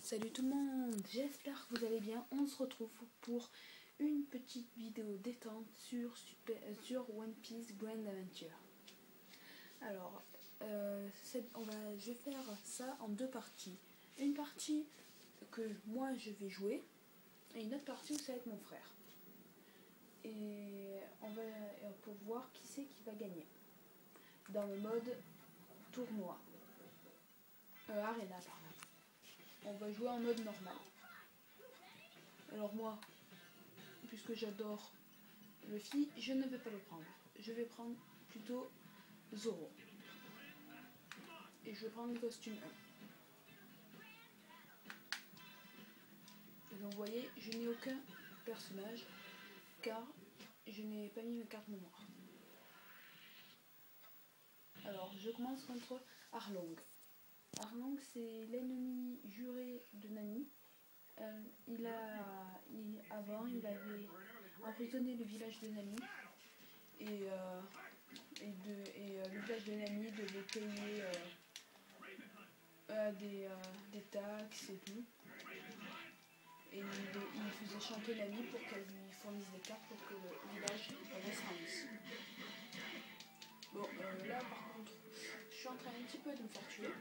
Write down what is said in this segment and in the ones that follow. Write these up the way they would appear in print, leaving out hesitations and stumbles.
Salut tout le monde, j'espère que vous allez bien. On se retrouve pour une petite vidéo détente sur One Piece Grand Adventure. Alors, je vais faire ça en deux parties. Une partie que moi je vais jouer et une autre partie où c'est avec mon frère. Et on va pour voir qui c'est qui va gagner dans le mode tournoi. Arena par là. On va jouer en mode normal. Alors moi, puisque j'adore Luffy, je ne vais pas le prendre. Je vais prendre plutôt Zoro. Et je vais prendre le costume 1. Et donc vous voyez, je n'ai aucun personnage car je n'ai pas mis ma carte mémoire. Alors je commence contre Arlong. Arlong, c'est l'ennemi juré de Nami. Avant, il avait emprisonné le village de Nami et le village de Nami devait payer des taxes et tout. Et il faisait chanter Nami pour qu'elle lui fournisse des cartes pour que le village reste en vie. Bon, là par contre, je suis en train un petit peu de me faire tuer.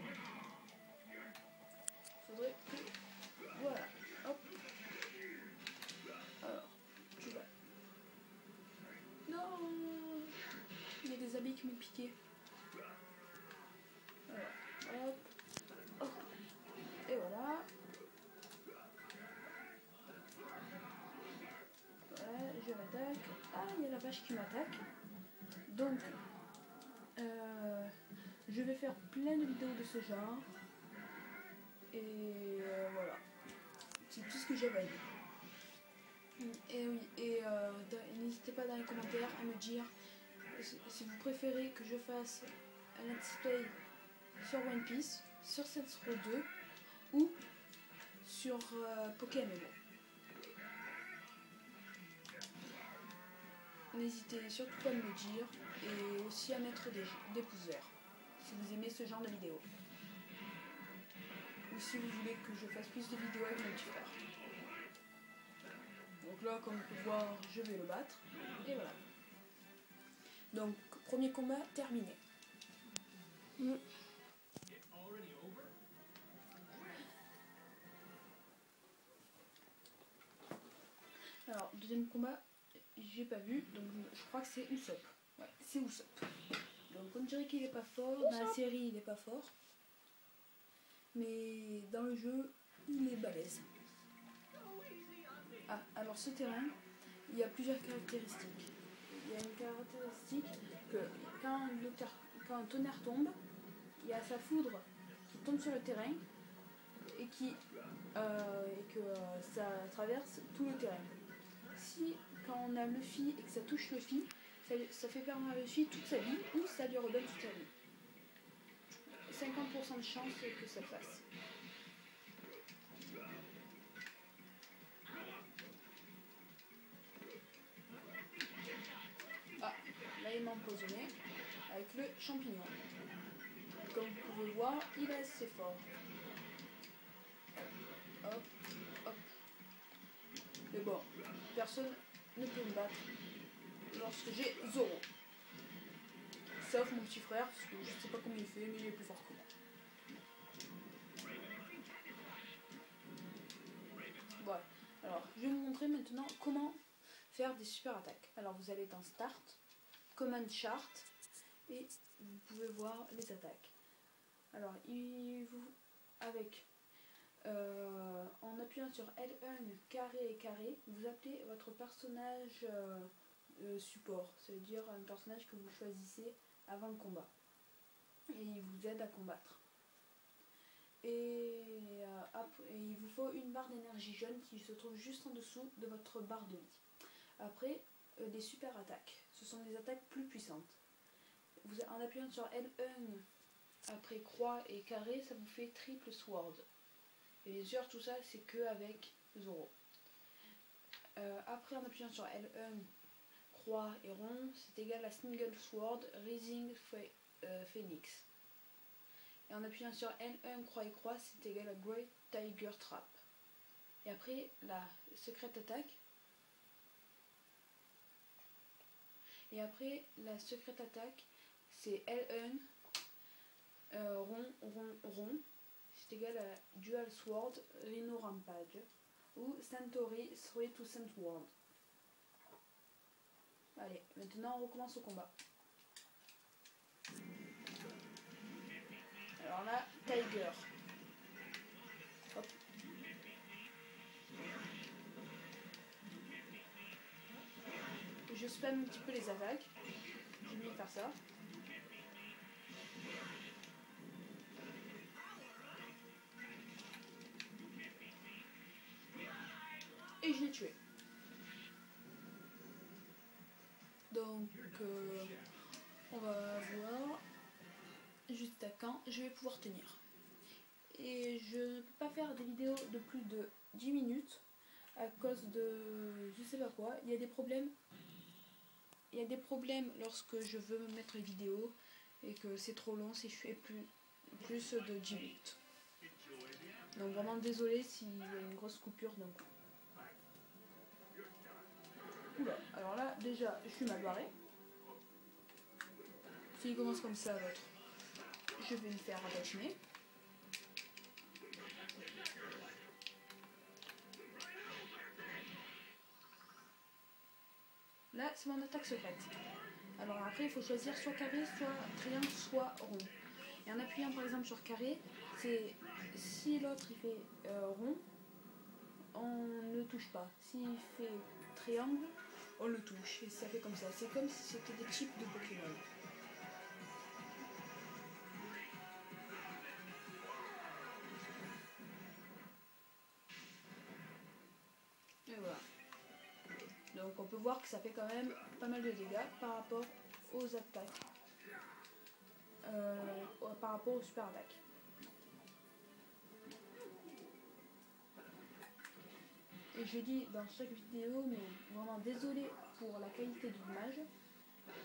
Faudrait que... Voilà, hop. Alors, tu vas... Non, il y a des habits qui m'ont piqué. Alors, hop. Hop. Et voilà. Voilà, je l'attaque. Ah, il y a la vache qui m'attaque. Donc, je vais faire plein de vidéos de ce genre. Et voilà. C'est tout ce que j'avais à dire. Et oui, n'hésitez pas dans les commentaires à me dire si vous préférez que je fasse un let's play sur One Piece, sur Saints Row 2 ou sur Pokémon. N'hésitez surtout pas à me le dire et aussi à mettre des pouces verts si vous aimez ce genre de vidéos. Ou si vous voulez que je fasse plus de vidéos avec mon petit frère. Donc là, comme vous pouvez voir, je vais le battre. Et voilà. Donc, premier combat terminé. Alors, deuxième combat, j'ai pas vu, donc je crois que c'est Usopp. Ouais, c'est Usopp. Donc on dirait qu'il est pas fort, dans la série il est pas fort. Mais dans le jeu, il est balèze. Ah, alors ce terrain, il y a plusieurs caractéristiques. Il y a une caractéristique que quand un tonnerre tombe, il y a sa foudre qui tombe sur le terrain et que ça traverse tout le terrain. Si quand on a Luffy et que ça touche Luffy, ça fait perdre à Luffy toute sa vie ou ça lui redonne toute sa vie. 50% de chance que ça fasse. Ah, là il m'a empoisonné avec le champignon. Comme vous pouvez voir, il est assez fort. Hop, hop. Mais bon, personne ne peut me battre lorsque j'ai Zoro. Sauf mon petit frère, parce que je sais pas comment il fait, mais il est plus fort que moi. Voilà. Alors, je vais vous montrer maintenant comment faire des super attaques. Alors, vous allez dans Start, Command Chart, et vous pouvez voir les attaques. Alors, en appuyant sur L1, carré et carré, vous appelez votre personnage support, c'est-à-dire un personnage que vous choisissez avant le combat. Et il vous aide à combattre. Et il vous faut une barre d'énergie jaune qui se trouve juste en dessous de votre barre de vie. Après, des super attaques. Ce sont des attaques plus puissantes. En appuyant sur L1, après croix et carré, ça vous fait triple sword. Et bien sûr, tout ça, c'est que avec Zoro. Après, en appuyant sur L1, croix et rond, c'est égal à single sword, Rising Phoenix. Et en appuyant sur L1 croix et croix, c'est égal à Great Tiger Trap. Et après la secrète attaque. Et après la secrète attaque, c'est L1 rond rond rond. C'est égal à Dual Sword Rhino Rampage ou Centauri Three to Centaur. Allez, maintenant on recommence au combat. Alors là, Tiger. Hop. Je spamme un petit peu les attaques. J'ai mieux faire ça. Et je l'ai tué. Donc, on va voir jusqu'à quand je vais pouvoir tenir. Et je ne peux pas faire des vidéos de plus de 10 minutes à cause de je sais pas quoi. Il y a des problèmes. Il y a des problèmes lorsque je veux me mettre les vidéos et que c'est trop long si je fais plus de 10 minutes. Donc vraiment désolé s'il y a une grosse coupure d'un coup. Oula, alors là déjà je suis mal barré. S'il commence comme ça l'autre, je vais me faire abatiner. Là c'est mon attaque secrète. Alors après il faut choisir soit carré, soit triangle, soit rond. Et en appuyant par exemple sur carré, c'est si l'autre il fait rond, on ne touche pas. S'il fait triangle, on le touche. Et ça fait comme ça. C'est comme si c'était des types de Pokémon. Et voilà. Donc on peut voir que ça fait quand même pas mal de dégâts par rapport aux attaques. Par rapport aux super attaques. Et je dis dans chaque vidéo, mais vraiment désolé pour la qualité de l'image,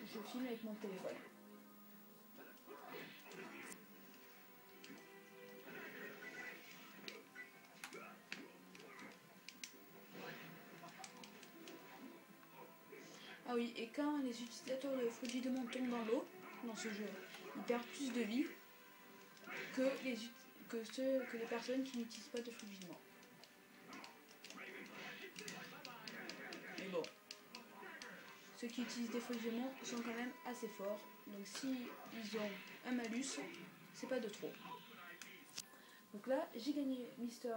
je filme avec mon téléphone. Ah oui, et quand les utilisateurs de Frigidemon tombent dans l'eau, dans ce jeu, ils perdent plus de vie que les personnes qui n'utilisent pas de Frigidemon. Mais bon, ceux qui utilisent des Frigidemon sont quand même assez forts, donc si ils ont un malus, c'est pas de trop. Donc là, j'ai gagné Mr.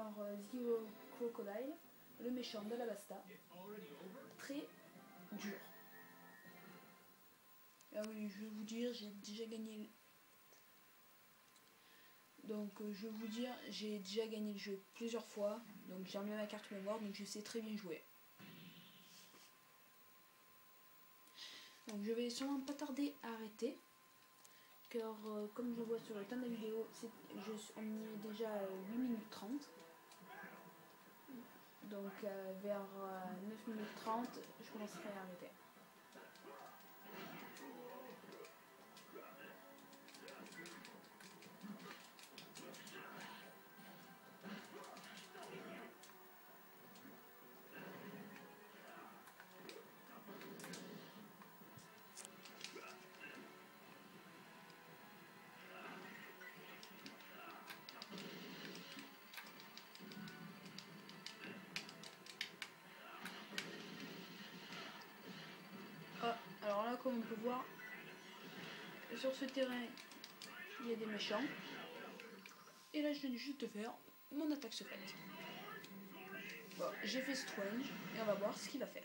Zero Crocodile, le méchant de la Basta. Très dur. Ah oui, je vais vous dire, j'ai déjà gagné. Donc je vais vous dire, j'ai déjà gagné le jeu plusieurs fois. Donc j'ai enlevé ma carte mémoire, donc je sais très bien jouer. Donc je vais sûrement pas tarder à arrêter. Car comme je vois sur le temps de la vidéo, on est déjà à 8 minutes 30. Donc vers 9 minutes 30, je commencerai à arrêter. Alors là, comme on peut voir, sur ce terrain, il y a des méchants. Et là, je viens juste de faire mon attaque secrète. Bon, j'ai fait Strange, et on va voir ce qu'il va faire.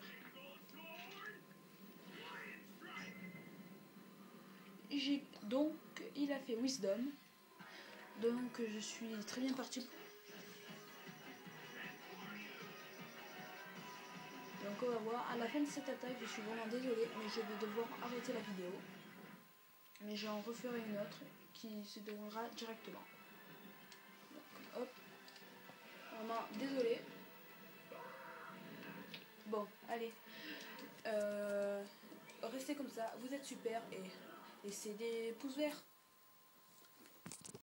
Donc, il a fait Wisdom. Donc, je suis très bien parti. Donc, on va voir. À la fin de cette attaque, je suis vraiment désolée, mais je vais devoir arrêter la vidéo. Mais j'en referai une autre qui se déroulera directement. Donc, hop. Vraiment désolée. Bon, allez. Restez comme ça, vous êtes super et laissez des pouces verts.